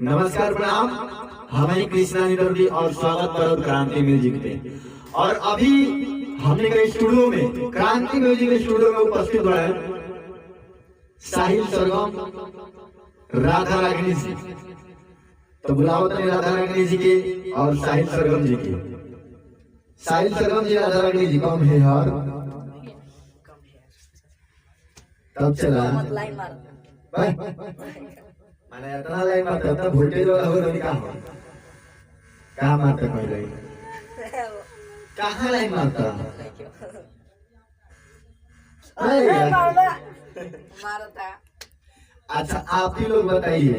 नमस्कार प्रणाम, हमारी कृष्णा निरोधी और स्वागत करो क्रांति म्यूजिक पे। और अभी हमने कई स्टूडियो में क्रांति म्यूजिक के स्टूडियो में उपस्थित हुआ है साहिल सरगम राधा रागिनी जी। तो बुलाओ तो राधा रागिनी जी के और साहिल सरगम जी के। साहिल सरगम जी राधा रागिनी जी कौन है यार? तब चला मैंने इतना लाइन मारता था वोल्टेज वाला हो रही कहाँ मारता पहले कहाँ लाइन मारता अच्छा आप ही लोग बताइए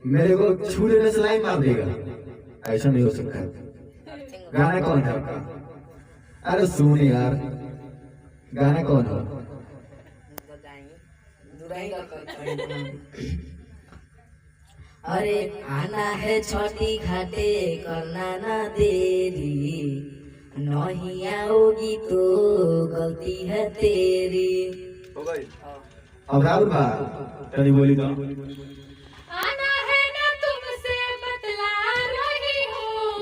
मेरे को छू लेने से लाइन मार देगा? ऐसा नहीं हो सकता। गाना कौन है आपका? अरे सुन यार गाना कौन हो? अरे आना है छोटी घाटे करना ना देरी, नहीं आओगी तो गलती है तेरी। हो गई अब राहुल भाई तनी बोली तो आना है ना तुमसे बतला रही हूँ,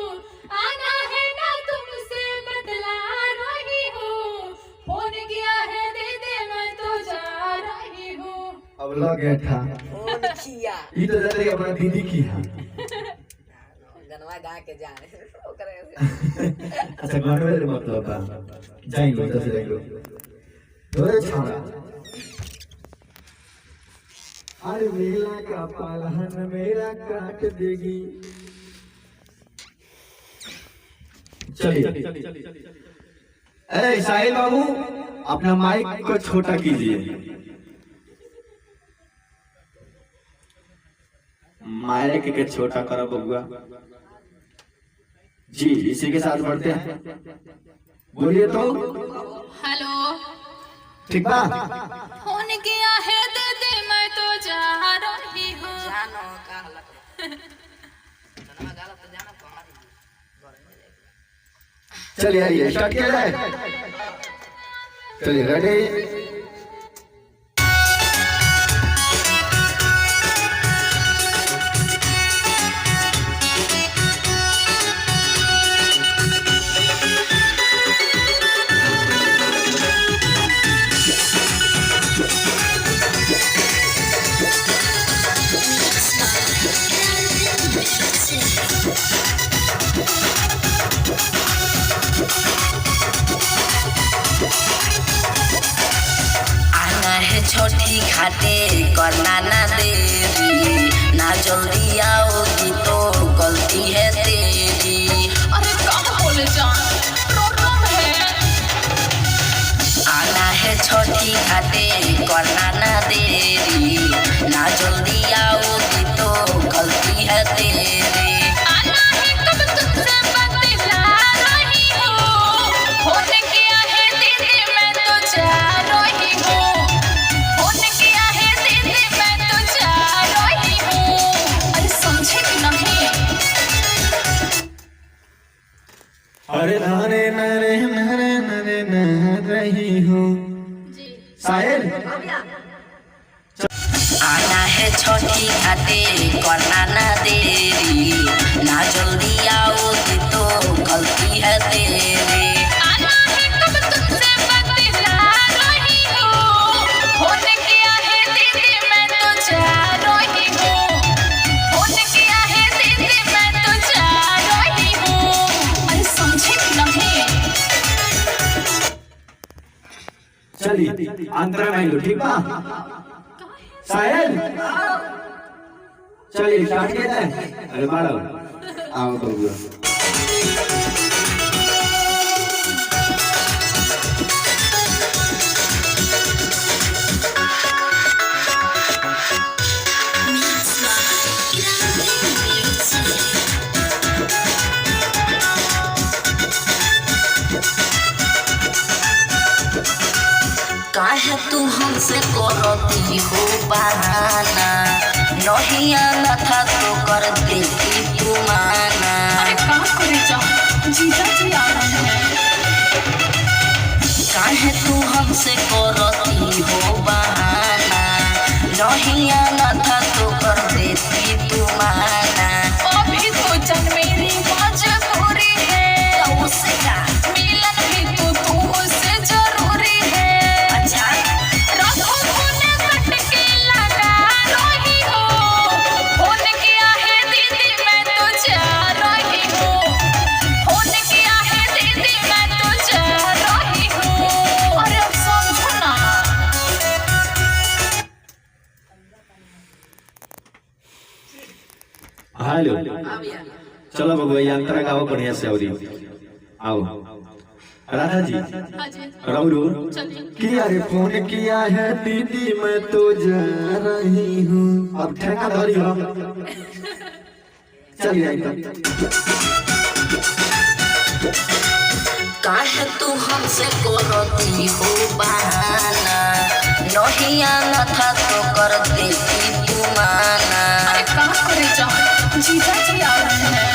आना है ना तुमसे बतला रही हूँ, फोन किया है दीदी मैं तो जा रही हूँ। अब लग गया था ये तो जैसे कि अपना दीदी की है गनवा गा के जाने अच्छा गाने वाले मतलब बा जाएंगे तो से जाएंगे थोड़े छोड़ा। अरे मेला का पालहन मेरा काट देगी। चलिए अरे साहिल बाबू अपना माइक को छोटा कीजिए। माइक के छोटा करो बबुआ जी। इसी के साथ बढ़ते हैं, बोलिए तो। हेलो ठीक बा? फोन किया है दीदी मैं तो जा रही हूँ। जानो का हालत गनवा गाला तो जानो हमारी चलिए आइए स्टार्ट किया जाए। चलिए रेडी। छोटी घाटे करना ना देरी, ना जल्दी आओगी तो गलती है तेरी। अरे कहाँ बोले जान प्रॉब्लम है। आना है छोटी घाटे करना ना देरी, ना जल्दी आओगी तो गलती है तेरी। आना है कब तुमसे बतला रही हूँ, फोन किया है दीदी मैं तो जा रही हूँ, फोन किया है दीदी मैं तो जा रही हूँ। अरे समझे कि नहीं? अरे नारे नारे नारे नारे ना रही हूँ साहिल। आना है छोटी घाटे करना ना देरी, ना जल्दी आओगी तो गलती है तेरी। आना है कब तुमसे बतला रही हूँ, फोन किया है दीदी मैं तो जा रही हूँ, फोन किया है दीदी मैं तो जा रही हूँ। अरे समझे कि नहीं? चलिए अंतरा में लो ठीक बा साहिल। चलिए स्टार्ट किया जाए। अरे मारो आओ बबुआ। काहे तू हमसे करती हो बहाना, नहीं आना था तो कर देती तू माना। अरे कहाँ करे जा जीजा जी आ रहे हैं। काहे तू हमसे करती हो बहाना, नहीं आना था तो कर देती तू माना। अभी तो जन मेरी मजबूरी है, तो उससे का मिलन भी तो तुमसे जरूरी है। अच्छा रखो फोन कट के लगा रही हो, फोन किया है दीदी मैं तो जा रही हूँ, फोन किया है दीदी मैं तो जा रही हूँ। अरे अब समझो ना। हेलो चलो बबुआ यात्रा गाओ बढ़िया से और आओ राधा जी राउरू कि अरे फोन किया है दीदी मैं तो जा रही हूँ। अब ठेका धरी हो चल जाए काहे तू हमसे करती हो बहाना, नहीं आना था तो कर देती तू माना। अरे कहाँ करे जाओ, जीजा जी आ रहे हैं।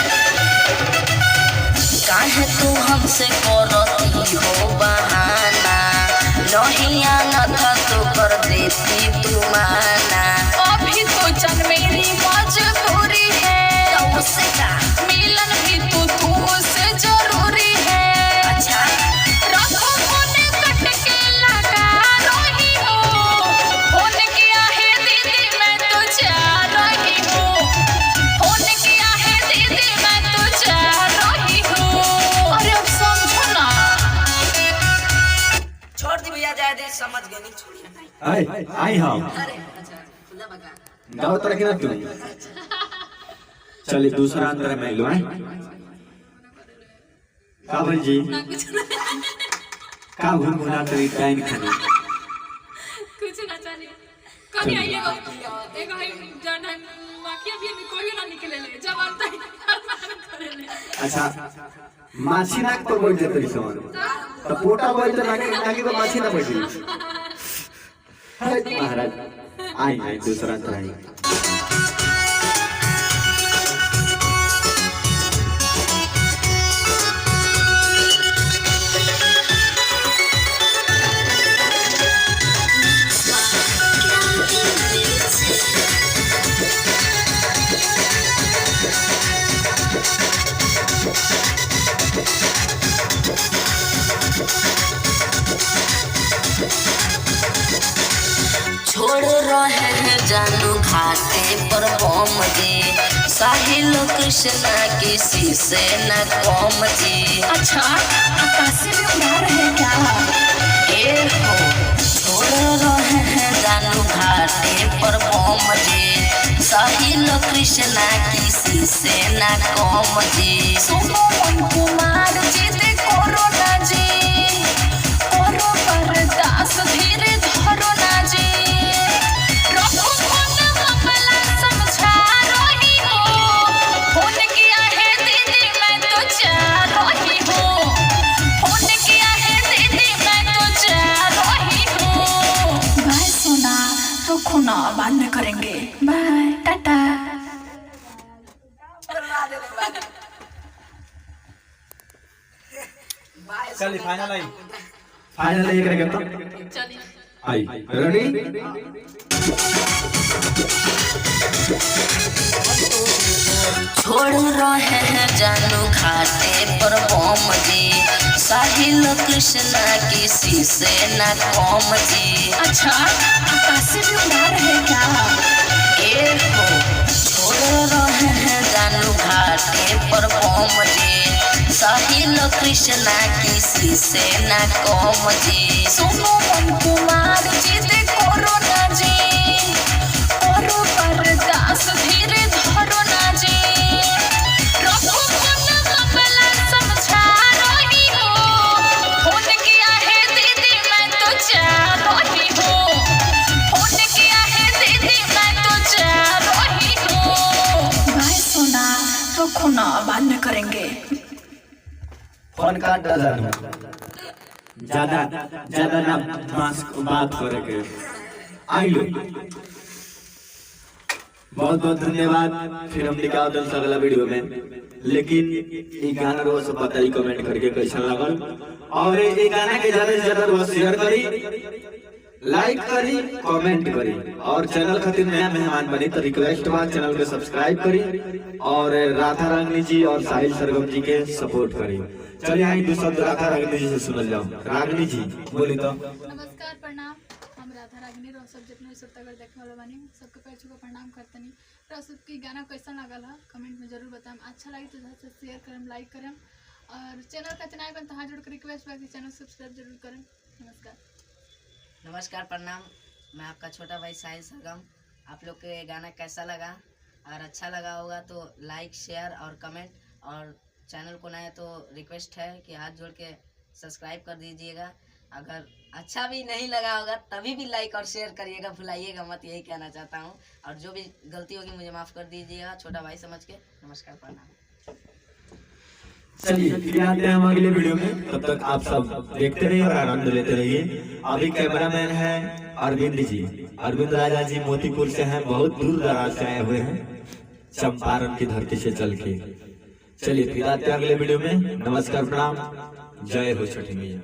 काहे तू हमसे करती हो बहाना, नहीं आना था तो कर देती तू माना। अभी तो जन मेरी मजबूरी है, तो उससे का मिलन भी तो तुमसे जरूरी है। अच्छा रखो फोन कट के लगा रही हो, फोन किया है दीदी मैं तो जा रही हूँ, फोन किया है दीदी मैं तो जा रही हूँ। अरे अब समझो ना। छोड़ दी भैया, जाए दे, समझ गए नहीं, छोड़िए। आई हाँ अरे अच्छा खुला बगा गाओ तरह के ना तू चलिए दूसरा अंतर में लो है काबर जी का घूम घुना तरी टाइम खाने कुछ ना चलिए कभी आइएगा एक है जन है माखिया भी में कोई ना निकले ले जवान तक करे ले। अच्छा माछी नाक पर बैठ जाते सोन तो पोटा बैठ नाकी तो माछी ना बैठी महाराज आई दूसरा अंतर आई छोड़ रहे हैं जानू घाटे पर बम जी, साहिल कृष्णा किसी से न कम जी। अच्छा आकाश में उड़ा रहे क्या? ए हो छोड़ रहे हैं जानू घाटे पर बम जी, साहिल कृष्णा किसी से न कम जी। सुनो मन कुमार जी देखो रोना जी, करो बर्दाश्त धीरे धरो ना जी। रखो फोन मामला समझा रही हो, फोन किया है दीदी मैं तो जा रही हूँ, फोन किया है दीदी मैं तो जा रही हूँ। बाय सोना, रखो ना बाद में करेंगे, बाय टाटा। चलिए फाइनल एक रह गया चलिए आई रेडी छोड़ रहे हैं जानू घाटे पर बम जी, साहिल कृष्णा किसी से न कम जी। अच्छा आकाश में उड़ा रहे क्या? ए हो छोड़ रहे हैं जानू घाटे पर बम जी, साहिल कृष्णा किसी से न कम जी। सुनो मन कुमार जी देखो रोना जी, करो बर्दाश्त धीरे धरो ना जी। रखो फोन मामला समझा रही हो, फोन किया है दीदी मैं तो जा रही हूँ, फोन किया है दीदी मैं तो जा रही हूँ। बाय सोना, रखो ना बाद में करेंगे। फोन काट डाला ज्यादा ज्यादा ना मास्क बात करे के आई लो बहुत बहुत धन्यवाद। फिर हम निकाल दल अगला वीडियो में, लेकिन ये गाना रोज बताई कमेंट करके कैसा लगल और ये गाना के ज्यादा से ज्यादा रोज शेयर करी लाइक करी, कमेंट करी और चैनल खातिर नया मेहमान बनी तो रिक्वेस्ट बा चैनल के सब्सक्राइब करी और राधा रागनी जी और साहिल सरगम जी के सपोर्ट करी। चलिए आई दो शब्द राधा रागनी जी से सुनल जाओ। रागनी जी बोली तो। नमस्कार प्रणाम, हम राधा रागिनी रह सब जितना श्रोतागण देखे वाला बानी सबके पैर छू के प्रणाम करतनी। रह सबके गाना कैसा लागल है कमेंट में जरूर बताएं। अच्छा लगे तो ज़्यादा से शेयर करें, लाइक करें और चैनल का चुनाव बन तो हाथ जोड़ कर रिक्वेस्ट बा कि चैनल सब्सक्राइब जरूर करें। नमस्कार। नमस्कार प्रणाम, मैं आपका छोटा भाई साहिल सरगम। आप लोग के गाना कैसा लगा और अच्छा लगा होगा तो लाइक शेयर और कमेंट, और चैनल को नया तो रिक्वेस्ट है कि हाथ जोड़ के सब्सक्राइब कर दीजिएगा। अगर अच्छा भी नहीं लगा होगा तभी भी लाइक और शेयर करिएगा, भुलाइएगा मत, यही कहना चाहता हूँ। और जो भी गलती होगी मुझे माफ़ कर दीजिएगा, छोटा भाई समझ के। नमस्कार प्रणाम। चलिए फिर आते हैं हम अगले वीडियो में, तब तक आप सब देखते रहिए और आनंद लेते रहिए। अभी कैमरामैन है अरविंद जी, अरविंद राजा जी मोतीपुर से हैं, बहुत दूर दराज से आए हुए हैं चंपारण की धरती से चल के। चलिए फिर आते हैं अगले वीडियो में। नमस्कार प्रणाम, जय हो छठी मैया।